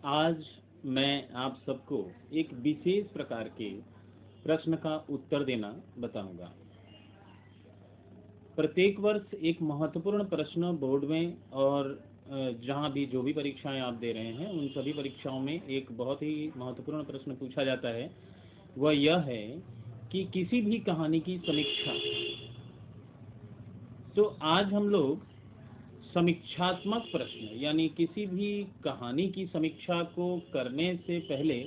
आज मैं आप सबको एक विशेष प्रकार के प्रश्न का उत्तर देना बताऊंगा। प्रत्येक वर्ष एक महत्वपूर्ण प्रश्न बोर्ड में और जहाँ भी जो भी परीक्षाएं आप दे रहे हैं उन सभी परीक्षाओं में एक बहुत ही महत्वपूर्ण प्रश्न पूछा जाता है। वह यह है कि किसी भी कहानी की समीक्षा। तो आज हम लोग समीक्षात्मक प्रश्न यानी किसी भी कहानी की समीक्षा को करने से पहले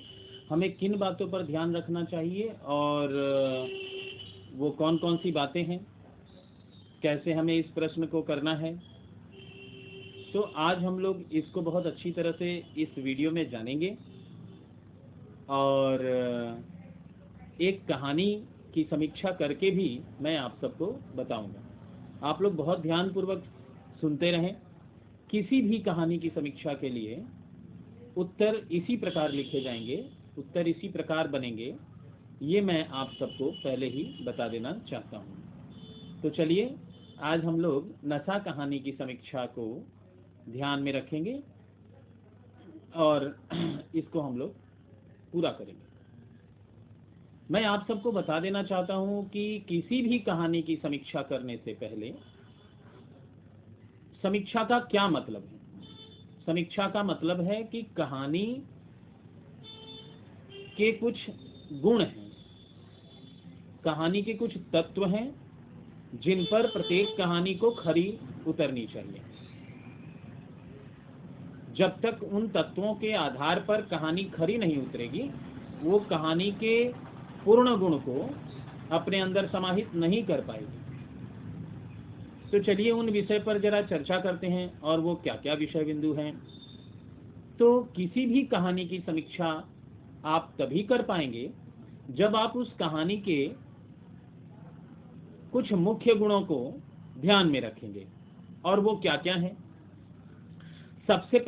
हमें किन बातों पर ध्यान रखना चाहिए और वो कौन कौन सी बातें हैं, कैसे हमें इस प्रश्न को करना है। तो आज हम लोग इसको बहुत अच्छी तरह से इस वीडियो में जानेंगे और एक कहानी की समीक्षा करके भी मैं आप सबको बताऊंगा। आप लोग बहुत ध्यानपूर्वक सुनते रहें। किसी भी कहानी की समीक्षा के लिए उत्तर इसी प्रकार लिखे जाएंगे, उत्तर इसी प्रकार बनेंगे, ये मैं आप सबको पहले ही बता देना चाहता हूँ। तो चलिए आज हम लोग नशा कहानी की समीक्षा को ध्यान में रखेंगे और इसको हम लोग पूरा करेंगे। मैं आप सबको बता देना चाहता हूँ कि किसी भी कहानी की समीक्षा करने से पहले समीक्षा का क्या मतलब है। समीक्षा का मतलब है कि कहानी के कुछ गुण हैं, कहानी के कुछ तत्व हैं जिन पर प्रत्येक कहानी को खरी उतरनी चाहिए। जब तक उन तत्वों के आधार पर कहानी खरी नहीं उतरेगी, वो कहानी के पूर्ण गुण को अपने अंदर समाहित नहीं कर पाएगी। तो चलिए उन विषय पर जरा चर्चा करते हैं और वो क्या क्या विषय बिंदु हैं। तो किसी भी कहानी की समीक्षा आप तभी कर पाएंगे जब आप उस कहानी के कुछ मुख्य गुणों को ध्यान में रखेंगे। और वो क्या क्या है। सबसे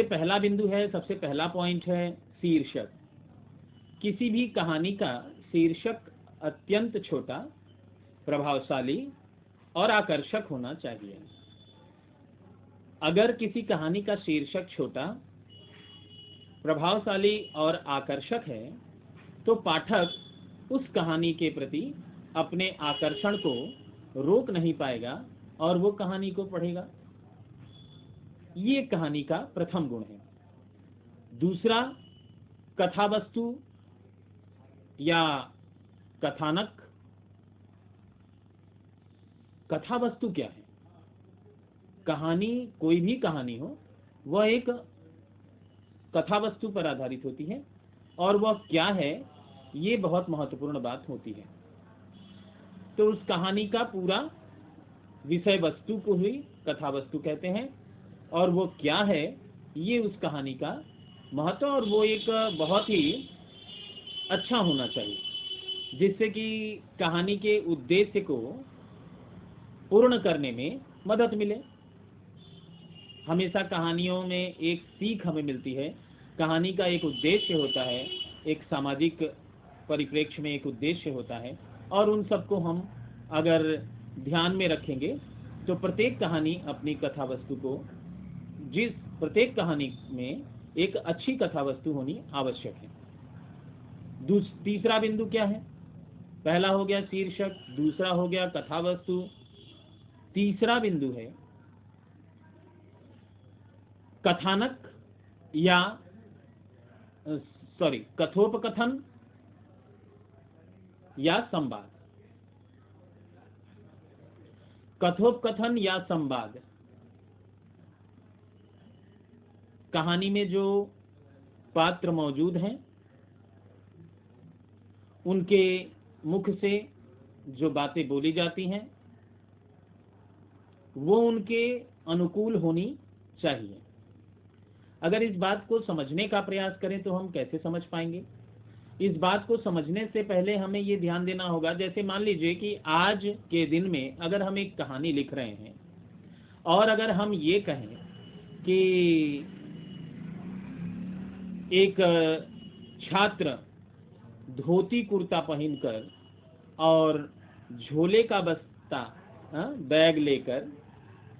पहला बिंदु है, सबसे पहला पॉइंट है शीर्षक। किसी भी कहानी का शीर्षक अत्यंत छोटा, प्रभावशाली और आकर्षक होना चाहिए। अगर किसी कहानी का शीर्षक छोटा, प्रभावशाली और आकर्षक है तो पाठक उस कहानी के प्रति अपने आकर्षण को रोक नहीं पाएगा और वो कहानी को पढ़ेगा। ये कहानी का प्रथम गुण है। दूसरा, कथावस्तु या कथानक। कथावस्तु क्या है? कहानी, कोई भी कहानी हो, वह एक कथावस्तु पर आधारित होती है और वह क्या है ये बहुत महत्वपूर्ण बात होती है। तो उस कहानी का पूरा विषय वस्तु को ही कथावस्तु कहते हैं और वो क्या है ये उस कहानी का महत्व, और वो एक बहुत ही अच्छा होना चाहिए जिससे कि कहानी के उद्देश्य को पूर्ण करने में मदद मिले। हमेशा कहानियों में एक सीख हमें मिलती है। कहानी का एक उद्देश्य होता है, एक सामाजिक परिप्रेक्ष्य में एक उद्देश्य होता है और उन सबको हम अगर ध्यान में रखेंगे तो प्रत्येक कहानी अपनी कथावस्तु को, जिस प्रत्येक कहानी में एक अच्छी कथावस्तु होनी आवश्यक है। तीसरा बिंदु क्या है? पहला हो गया शीर्षक, दूसरा हो गया कथावस्तु, तीसरा बिंदु है कथानक या कथोपकथन या संवाद। कथोपकथन या संवाद, कहानी में जो पात्र मौजूद हैं उनके मुख से जो बातें बोली जाती हैं वो उनके अनुकूल होनी चाहिए। अगर इस बात को समझने का प्रयास करें तो हम कैसे समझ पाएंगे? इस बात को समझने से पहले हमें ये ध्यान देना होगा, जैसे मान लीजिए कि आज के दिन में अगर हम एक कहानी लिख रहे हैं और अगर हम ये कहें कि एक छात्र धोती कुर्ता पहनकर और झोले का बस्ता, बैग लेकर,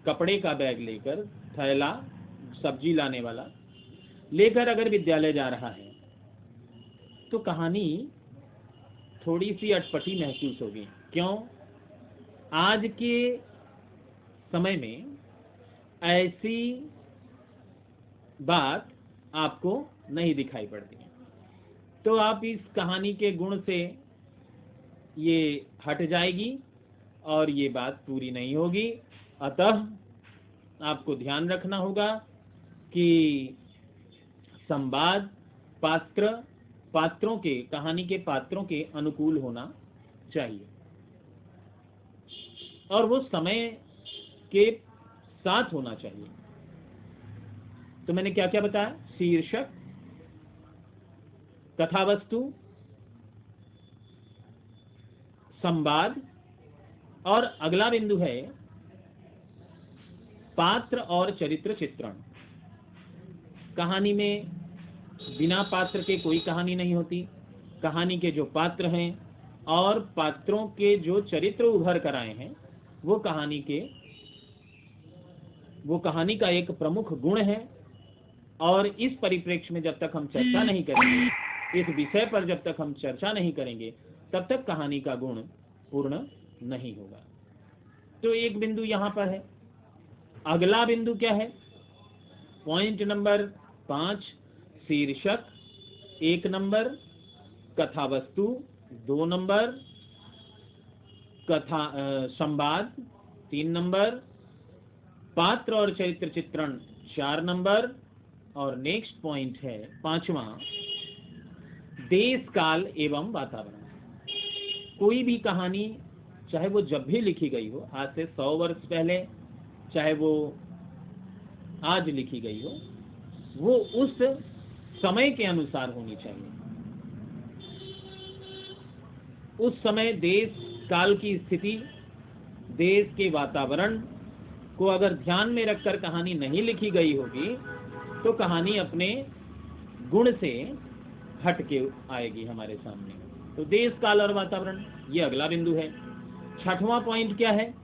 कपड़े का बैग लेकर, थैला, सब्जी लाने वाला, लेकर अगर विद्यालय जा रहा है तो कहानी थोड़ी सी अटपटी महसूस होगी। क्यों? आज के समय में ऐसी बात आपको नहीं दिखाई पड़ती है। तो आप इस कहानी के गुण से ये हट जाएगी और ये बात पूरी नहीं होगी। अतः आपको ध्यान रखना होगा कि संवाद पात्रों के, कहानी के पात्रों के अनुकूल होना चाहिए और वो समय के साथ होना चाहिए। तो मैंने क्या क्या बताया? शीर्षक, कथावस्तु, संवाद और अगला बिंदु है पात्र और चरित्र चित्रण। कहानी में बिना पात्र के कोई कहानी नहीं होती। कहानी के जो पात्र हैं और पात्रों के जो चरित्र उभर कर आए हैं वो कहानी का एक प्रमुख गुण है। और इस परिप्रेक्ष्य में जब तक हम चर्चा नहीं करेंगे, इस विषय पर जब तक हम चर्चा नहीं करेंगे, तब तक कहानी का गुण पूर्ण नहीं होगा। तो एक बिंदु यहाँ पर है। अगला बिंदु क्या है? पॉइंट नंबर 5, शीर्षक 1 नंबर, कथावस्तु 2 नंबर, संवाद 3 नंबर, पात्र और चरित्र चित्रण 4 नंबर और नेक्स्ट पॉइंट है 5वां, देश काल एवं वातावरण। कोई भी कहानी चाहे वो जब भी लिखी गई हो, आज से 100 वर्ष पहले, चाहे वो आज लिखी गई हो, वो उस समय के अनुसार होनी चाहिए। उस समय देश काल की स्थिति, देश के वातावरण को अगर ध्यान में रखकर कहानी नहीं लिखी गई होगी तो कहानी अपने गुण से हट के आएगी हमारे सामने। तो देश काल और वातावरण, ये अगला बिंदु है। 6वां पॉइंट क्या है?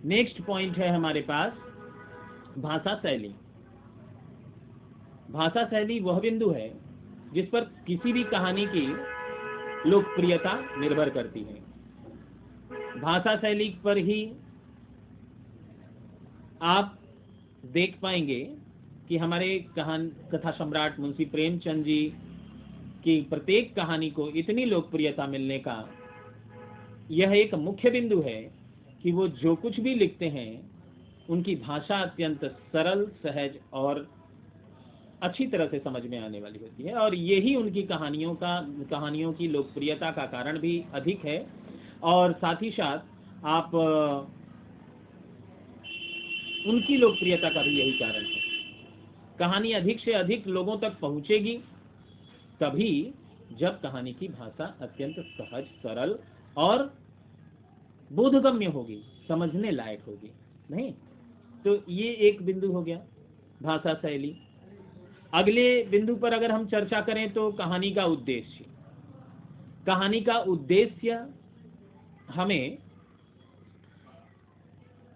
नेक्स्ट पॉइंट है हमारे पास भाषा शैली। भाषा शैली वह बिंदु है जिस पर किसी भी कहानी की लोकप्रियता निर्भर करती है। भाषा शैली पर ही आप देख पाएंगे कि हमारे कथा सम्राट मुंशी प्रेमचंद जी की प्रत्येक कहानी को इतनी लोकप्रियता मिलने का यह एक मुख्य बिंदु है कि वो जो कुछ भी लिखते हैं उनकी भाषा अत्यंत सरल, सहज और अच्छी तरह से समझ में आने वाली होती है। और यही उनकी कहानियों की लोकप्रियता का कारण भी अधिक है। और साथ ही साथ आप उनकी लोकप्रियता का भी यही कारण है। कहानी अधिक से अधिक लोगों तक पहुंचेगी तभी जब कहानी की भाषा अत्यंत सहज, सरल और बोधगम्य होगी, समझने लायक होगी। नहीं तो ये एक बिंदु हो गया, भाषा शैली। अगले बिंदु पर अगर हम चर्चा करें तो कहानी का उद्देश्य। कहानी का उद्देश्य हमें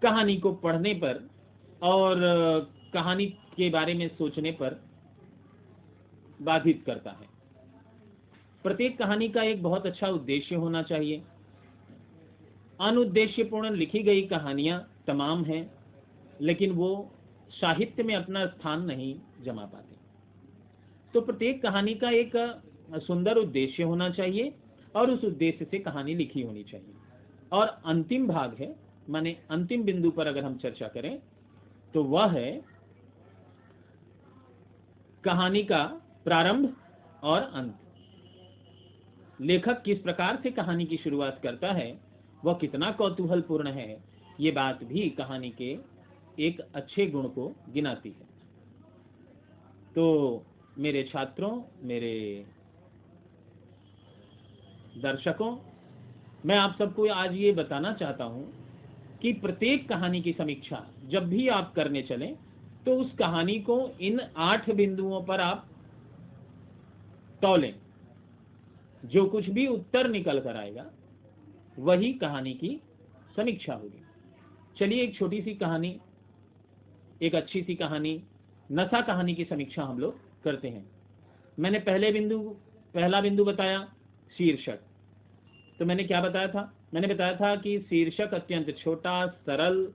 कहानी को पढ़ने पर और कहानी के बारे में सोचने पर बाधित करता है। प्रत्येक कहानी का एक बहुत अच्छा उद्देश्य होना चाहिए। अनुद्देश्यपूर्ण लिखी गई कहानियां तमाम हैं, लेकिन वो साहित्य में अपना स्थान नहीं जमा पाती। तो प्रत्येक कहानी का एक सुंदर उद्देश्य होना चाहिए और उस उद्देश्य से कहानी लिखी होनी चाहिए। और अंतिम भाग है, माने अंतिम बिंदु पर अगर हम चर्चा करें तो वह है कहानी का प्रारंभ और अंत। लेखक किस प्रकार से कहानी की शुरुआत करता है, वह कितना कौतूहलपूर्ण है, ये बात भी कहानी के एक अच्छे गुण को गिनाती है। तो मेरे छात्रों, मेरे दर्शकों, मैं आप सबको आज ये बताना चाहता हूं कि प्रत्येक कहानी की समीक्षा जब भी आप करने चलें तो उस कहानी को इन 8 बिंदुओं पर आप तौलें। जो कुछ भी उत्तर निकल कर आएगा वही कहानी की समीक्षा होगी। चलिए एक छोटी सी कहानी, एक अच्छी सी कहानी नशा कहानी की समीक्षा हम लोग करते हैं। मैंने पहला बिंदु बताया शीर्षक। तो मैंने क्या बताया था? मैंने बताया था कि शीर्षक अत्यंत छोटा, सरल,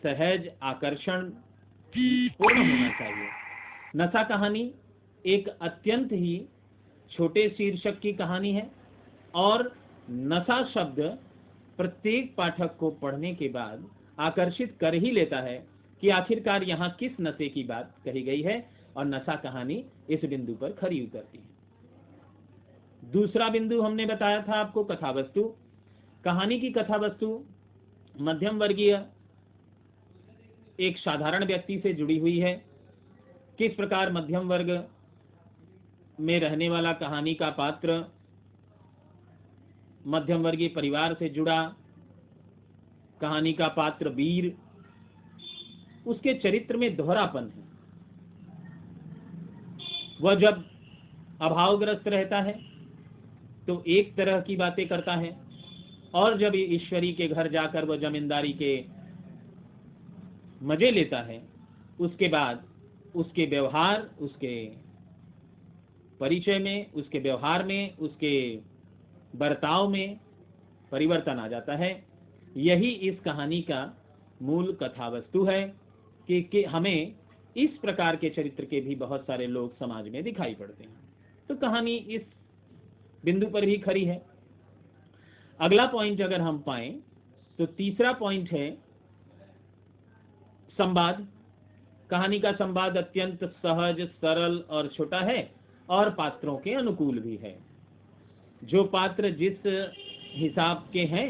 सहज, आकर्षण पूर्ण होना चाहिए। नशा कहानी एक अत्यंत ही छोटे शीर्षक की कहानी है और नशा शब्द प्रत्येक पाठक को पढ़ने के बाद आकर्षित कर ही लेता है कि आखिरकार यहाँ किस नशे की बात कही गई है, और नशा कहानी इस बिंदु पर खरी उतरती है। दूसरा बिंदु हमने बताया था आपको कथा वस्तु। कहानी की कथा वस्तु मध्यम वर्गीय एक साधारण व्यक्ति से जुड़ी हुई है। किस प्रकार मध्यम वर्ग में रहने वाला कहानी का पात्र मध्यम वर्गीय परिवार से जुड़ा, कहानी का पात्र वीर, उसके चरित्र में दोहरापन है। वह जब अभावग्रस्त रहता है तो एक तरह की बातें करता है, और जब ईश्वरी के घर जाकर वह जमींदारी के मजे लेता है, उसके बाद उसके व्यवहार, उसके परिचय में, उसके व्यवहार में, उसके बर्ताव में परिवर्तन आ जाता है। यही इस कहानी का मूल कथा वस्तु है कि हमें इस प्रकार के चरित्र के भी बहुत सारे लोग समाज में दिखाई पड़ते हैं। तो कहानी इस बिंदु पर भी खरी है। अगला पॉइंट अगर हम पाएं तो तीसरा पॉइंट है संवाद। कहानी का संवाद अत्यंत सहज, सरल और छोटा है और पात्रों के अनुकूल भी है। जो पात्र जिस हिसाब के हैं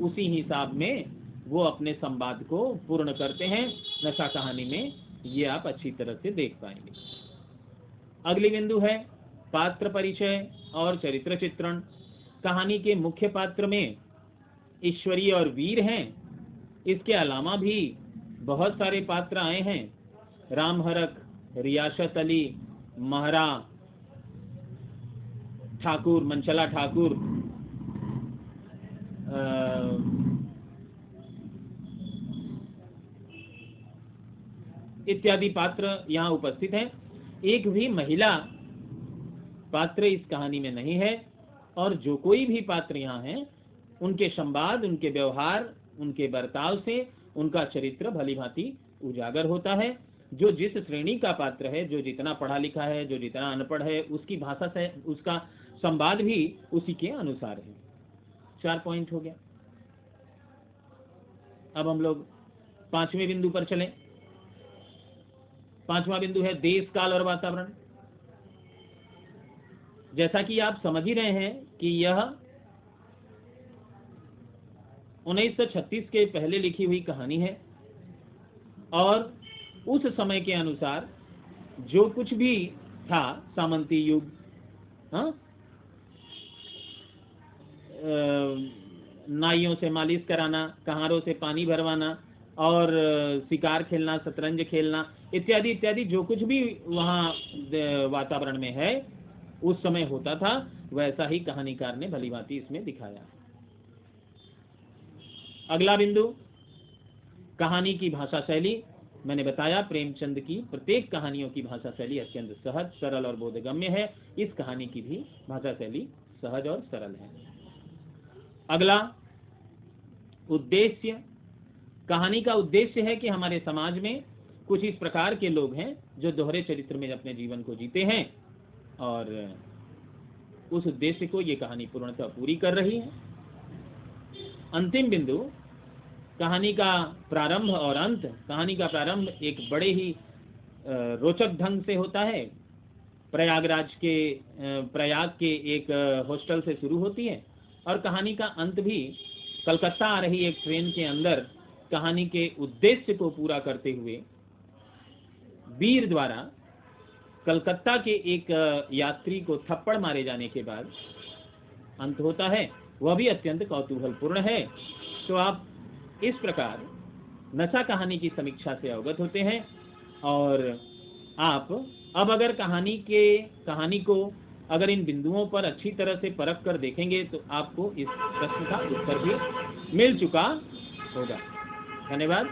उसी हिसाब में वो अपने संवाद को पूर्ण करते हैं नशा कहानी में, ये आप अच्छी तरह से देख पाएंगे। अगली बिंदु है पात्र परिचय और चरित्र चित्रण। कहानी के मुख्य पात्र में ईश्वरी और वीर हैं। इसके अलावा भी बहुत सारे पात्र आए हैं। रामहरख, रियासत अली, महरा ठाकुर, मंचला ठाकुर, इत्यादि पात्र यहाँ उपस्थित हैं। एक भी महिला पात्र इस कहानी में नहीं है, और जो कोई भी पात्र यहाँ हैं उनके संवाद, उनके व्यवहार, उनके बर्ताव से उनका चरित्र भलीभांति उजागर होता है। जो जिस श्रेणी का पात्र है, जो जितना पढ़ा लिखा है, जो जितना अनपढ़ है, उसकी भाषा से उसका संवाद भी उसी के अनुसार है। 4 पॉइंट हो गया। अब हम लोग 5वें बिंदु पर चलें। 5वां बिंदु है देश, काल और वातावरण। जैसा कि आप समझ ही रहे हैं कि यह 1936 के पहले लिखी हुई कहानी है, और उस समय के अनुसार जो कुछ भी था, सामंती युग, नाइयों से मालिश कराना, कहारों से पानी भरवाना, और शिकार खेलना, शतरंज खेलना, इत्यादि इत्यादि जो कुछ भी वहाँ वातावरण में है उस समय होता था, वैसा ही कहानीकार ने भलीभांति इसमें दिखाया। अगला बिंदु कहानी की भाषा शैली। मैंने बताया प्रेमचंद की प्रत्येक कहानियों की भाषा शैली अत्यंत सहज, सरल और बोधगम्य है। इस कहानी की भी भाषा शैली सहज और सरल है। अगला उद्देश्य। कहानी का उद्देश्य है कि हमारे समाज में कुछ इस प्रकार के लोग हैं जो दोहरे चरित्र में अपने जीवन को जीते हैं, और उस उद्देश्य को ये कहानी पूर्णतः पूरी कर रही है। अंतिम बिंदु कहानी का प्रारंभ और अंत। कहानी का प्रारंभ एक बड़े ही रोचक ढंग से होता है। प्रयाग के एक हॉस्टल से शुरू होती है, और कहानी का अंत भी कलकत्ता आ रही एक ट्रेन के अंदर कहानी के उद्देश्य को पूरा करते हुए वीर द्वारा कलकत्ता के एक यात्री को थप्पड़ मारे जाने के बाद अंत होता है। वह भी अत्यंत कौतूहलपूर्ण है। तो आप इस प्रकार नशा कहानी की समीक्षा से अवगत होते हैं, और आप अब अगर कहानी को अगर इन बिंदुओं पर अच्छी तरह से परख कर देखेंगे तो आपको इस प्रश्न का उत्तर भी मिल चुका होगा। धन्यवाद।